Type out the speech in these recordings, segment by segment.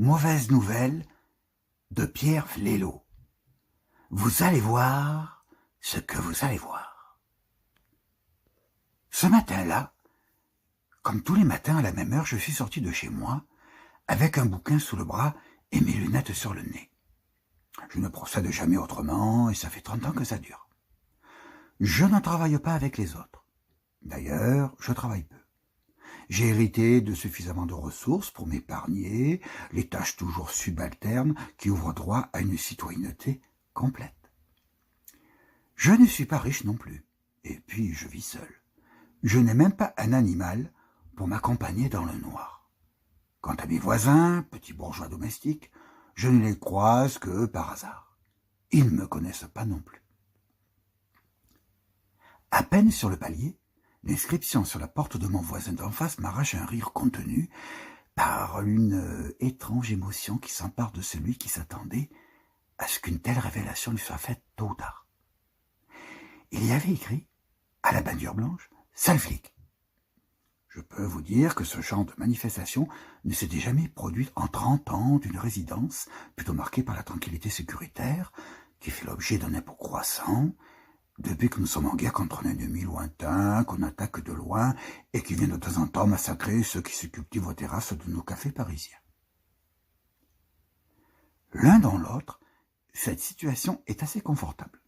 Mauvaise nouvelle de Pierre Vlelot. Vous allez voir ce que vous allez voir. Ce matin-là, comme tous les matins à la même heure, je suis sorti de chez moi avec un bouquin sous le bras et mes lunettes sur le nez. Je ne procède jamais autrement et ça fait 30 ans que ça dure. Je ne travaille pas avec les autres. D'ailleurs, je travaille peu. J'ai hérité de suffisamment de ressources pour m'épargner les tâches toujours subalternes qui ouvrent droit à une citoyenneté complète. Je ne suis pas riche non plus, et puis je vis seul. Je n'ai même pas un animal pour m'accompagner dans le noir. Quant à mes voisins, petits bourgeois domestiques, je ne les croise que par hasard. Ils ne me connaissent pas non plus. À peine sur le palier, l'inscription sur la porte de mon voisin d'en face m'arrache un rire contenu par une étrange émotion qui s'empare de celui qui s'attendait à ce qu'une telle révélation lui soit faite tôt ou tard. Il y avait écrit, à la bordure blanche, « Sale flic ». Je peux vous dire que ce genre de manifestation ne s'était jamais produite en 30 ans d'une résidence plutôt marquée par la tranquillité sécuritaire, qui fait l'objet d'un impôt croissant, depuis que nous sommes en guerre contre un ennemi lointain, qu'on attaque de loin et qui vient de temps en temps massacrer ceux qui se cultivent aux terrasses de nos cafés parisiens. L'un dans l'autre, cette situation est assez confortable.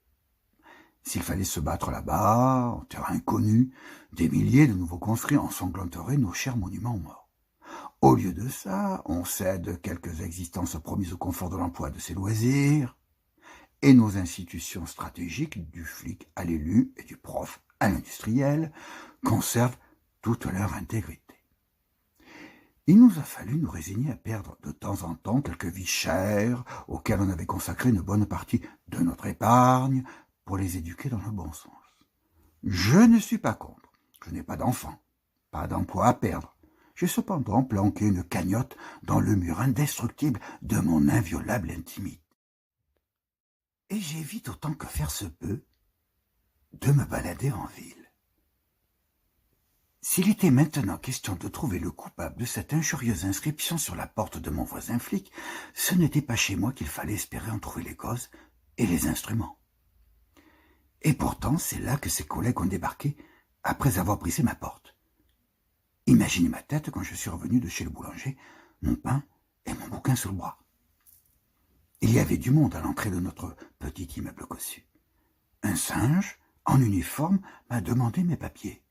S'il fallait se battre là-bas, en terrain inconnu, des milliers de nouveaux conscrits ensanglanteraient nos chers monuments morts. Au lieu de ça, on cède quelques existences promises au confort de l'emploi de ses loisirs, et nos institutions stratégiques, du flic à l'élu et du prof à l'industriel, conservent toute leur intégrité. Il nous a fallu nous résigner à perdre de temps en temps quelques vies chères auxquelles on avait consacré une bonne partie de notre épargne pour les éduquer dans le bon sens. Je ne suis pas contre. Je n'ai pas d'enfant, pas d'emploi à perdre. J'ai cependant planqué une cagnotte dans le mur indestructible de mon inviolable intimité. Et j'évite autant que faire se peut de me balader en ville. S'il était maintenant question de trouver le coupable de cette injurieuse inscription sur la porte de mon voisin flic, ce n'était pas chez moi qu'il fallait espérer en trouver les causes et les instruments. Et pourtant, c'est là que ses collègues ont débarqué après avoir brisé ma porte. Imaginez ma tête quand je suis revenu de chez le boulanger, mon pain et mon bouquin sous le bras. Il y avait du monde à l'entrée de notre petit immeuble cossu. Un singe, en uniforme, m'a demandé mes papiers.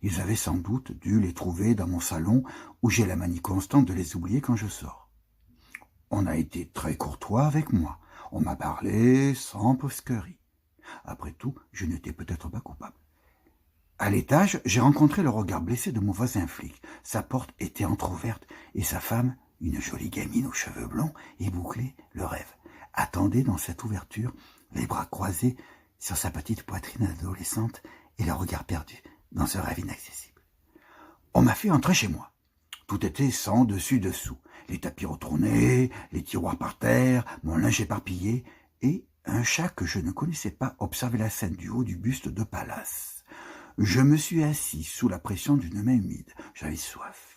Ils avaient sans doute dû les trouver dans mon salon où j'ai la manie constante de les oublier quand je sors. On a été très courtois avec moi. On m'a parlé sans brusquerie. Après tout, je n'étais peut-être pas coupable. À l'étage, j'ai rencontré le regard blessé de mon voisin flic. Sa porte était entr'ouverte et sa femme, une jolie gamine aux cheveux blonds et bouclés, le rêve, attendait dans cette ouverture, les bras croisés sur sa petite poitrine adolescente et le regard perdu dans ce rêve inaccessible. On m'a fait entrer chez moi. Tout était sans dessus-dessous. Les tapis retournés, les tiroirs par terre, mon linge éparpillé et un chat que je ne connaissais pas observait la scène du haut du buste de Pallas. Je me suis assis sous la pression d'une main humide. J'avais soif.